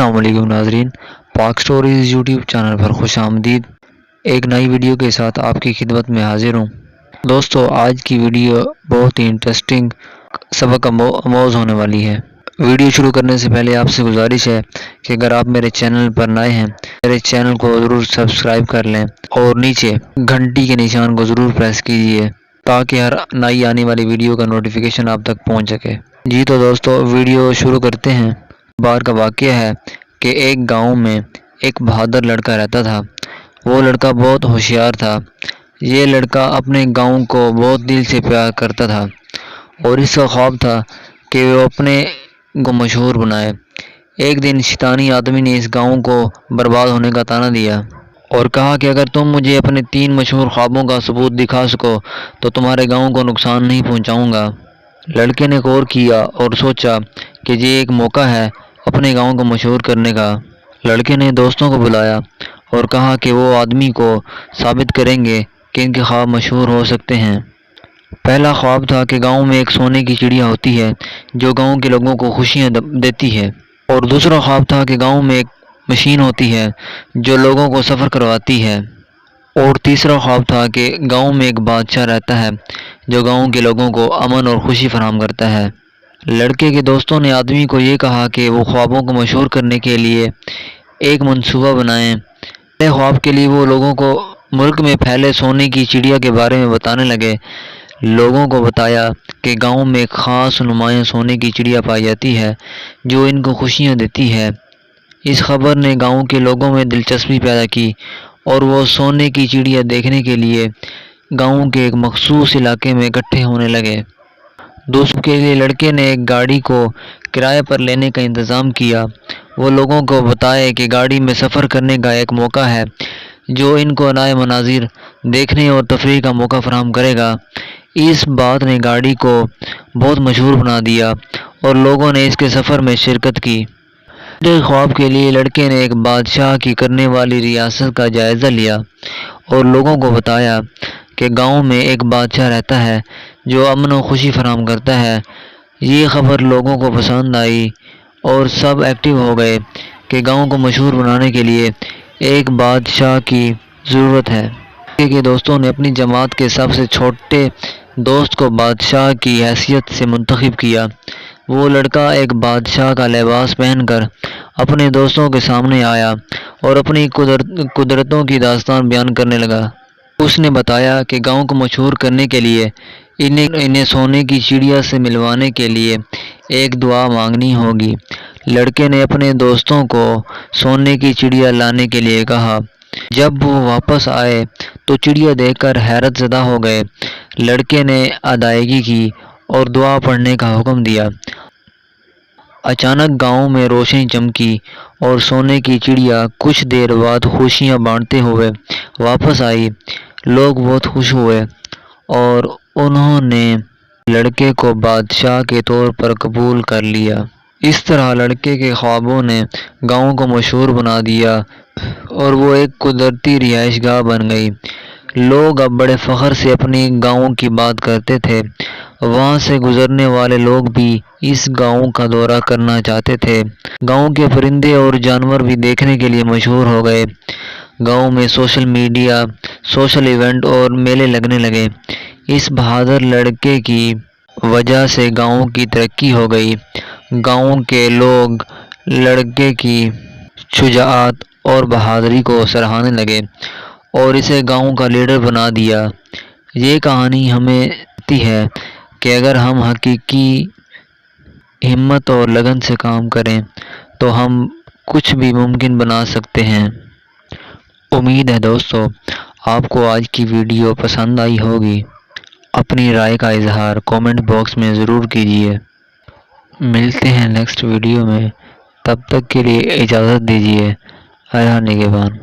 अस्सलाम वालेकुम नाजरीन, पाक स्टोरीज़ यूट्यूब चैनल पर खुश आमदीद। एक नई वीडियो के साथ आपकी खिदमत में हाजिर हूँ। दोस्तों, आज की वीडियो बहुत ही इंटरेस्टिंग सबक आमोज़ होने वाली है। वीडियो शुरू करने से पहले आपसे गुजारिश है कि अगर आप मेरे चैनल पर नए हैं, मेरे चैनल को ज़रूर सब्सक्राइब कर लें और नीचे घंटी के निशान को ज़रूर प्रेस कीजिए ताकि हर नई आने वाली वीडियो का नोटिफिकेशन आप तक पहुँच सके। जी तो दोस्तों, वीडियो शुरू करते हैं। बार का वाक़या है कि एक गांव में एक बहादुर लड़का रहता था। वो लड़का बहुत होशियार था। ये लड़का अपने गांव को बहुत दिल से प्यार करता था और इसका ख्वाब था कि वो अपने को मशहूर बनाए। एक दिन शैतानी आदमी ने इस गांव को बर्बाद होने का ताना दिया और कहा कि अगर तुम मुझे अपने 3 मशहूर ख्वाबों का सबूत दिखा सको तो तुम्हारे गांव को नुकसान नहीं पहुंचाऊंगा। लड़के ने गौर किया और सोचा कि ये एक मौका है अपने गांव को मशहूर करने का। लड़के ने दोस्तों को बुलाया और कहा कि वो आदमी को साबित करेंगे कि इनके ख्वाब मशहूर हो सकते हैं। पहला ख्वाब था कि गांव में एक सोने की चिड़िया होती है जो गांव के लोगों को खुशियां देती है, और दूसरा ख्वाब था कि गांव में एक मशीन होती है जो लोगों को सफ़र करवाती है, और तीसरा ख्वाब था कि गांव में एक बादशाह रहता है जो गांव के लोगों को अमन और खुशी फराहम करता है। लड़के के दोस्तों ने आदमी को ये कहा कि वो ख्वाबों को मशहूर करने के लिए एक मंसूबा बनाएं। पहले ख्वाब के लिए वो लोगों को मुल्क में फैले सोने की चिड़िया के बारे में बताने लगे। लोगों को बताया कि गांव में एक ख़ास नुमायाँ सोने की चिड़िया पाई जाती है जो इनको खुशियाँ देती है। इस खबर ने गांव के लोगों में दिलचस्पी पैदा की और वो सोने की चिड़िया देखने के लिए गांव के एक मखसूस इलाके में इकट्ठे होने लगे। दोस्तों के लिए लड़के ने एक गाड़ी को किराए पर लेने का इंतज़ाम किया। वो लोगों को बताए कि गाड़ी में सफ़र करने का एक मौका है जो इनको नए मनाजिर देखने और तफरीह का मौका फराहम करेगा। इस बात ने गाड़ी को बहुत मशहूर बना दिया और लोगों ने इसके सफ़र में शिरकत की। ख्वाब के लिए लड़के ने एक बादशाह की करने वाली रियासत का जायज़ा लिया और लोगों को बताया कि गांव में एक बादशाह रहता है जो अमन और खुशी फराहम करता है। ये खबर लोगों को पसंद आई और सब एक्टिव हो गए कि गांव को मशहूर बनाने के लिए एक बादशाह की ज़रूरत है। के दोस्तों ने अपनी जमात के सबसे छोटे दोस्त को बादशाह की हैसियत से मुंतखब किया। वो लड़का एक बादशाह का लिबास पहनकर अपने दोस्तों के सामने आया और अपनी कुदरतों की दास्तान बयान करने लगा। उसने बताया कि गांव को मशहूर करने के लिए इन्हें सोने की चिड़िया से मिलवाने के लिए एक दुआ मांगनी होगी। लड़के ने अपने दोस्तों को सोने की चिड़िया लाने के लिए कहा। जब वो वापस आए तो चिड़िया देखकर हैरत ज़दा हो गए। लड़के ने अदायगी की और दुआ पढ़ने का हुक्म दिया। अचानक गांव में रोशनी चमकी और सोने की चिड़िया कुछ देर बाद खुशियां बांटते हुए वापस आई। लोग बहुत खुश हुए और उन्होंने लड़के को बादशाह के तौर पर कबूल कर लिया। इस तरह लड़के के ख्वाबों ने गांव को मशहूर बना दिया और वो एक कुदरती रिहाइशगाह बन गई। लोग अब बड़े फ़ख्र से अपने गांव की बात करते थे। वहां से गुजरने वाले लोग भी इस गांव का दौरा करना चाहते थे। गांव के परिंदे और जानवर भी देखने के लिए मशहूर हो गए। गांव में सोशल मीडिया, सोशल इवेंट और मेले लगने लगे। इस बहादुर लड़के की वजह से गांव की तरक्की हो गई। गांव के लोग लड़के की शुजाअत और बहादुरी को सराहने लगे और इसे गांव का लीडर बना दिया। ये कहानी हमें कहती है कि अगर हम हकीकी हिम्मत और लगन से काम करें तो हम कुछ भी मुमकिन बना सकते हैं। उम्मीद है दोस्तों आपको आज की वीडियो पसंद आई होगी। अपनी राय का इजहार कमेंट बॉक्स में ज़रूर कीजिए। मिलते हैं नेक्स्ट वीडियो में, तब तक के लिए इजाज़त दीजिए। अल्लाह निगहबान।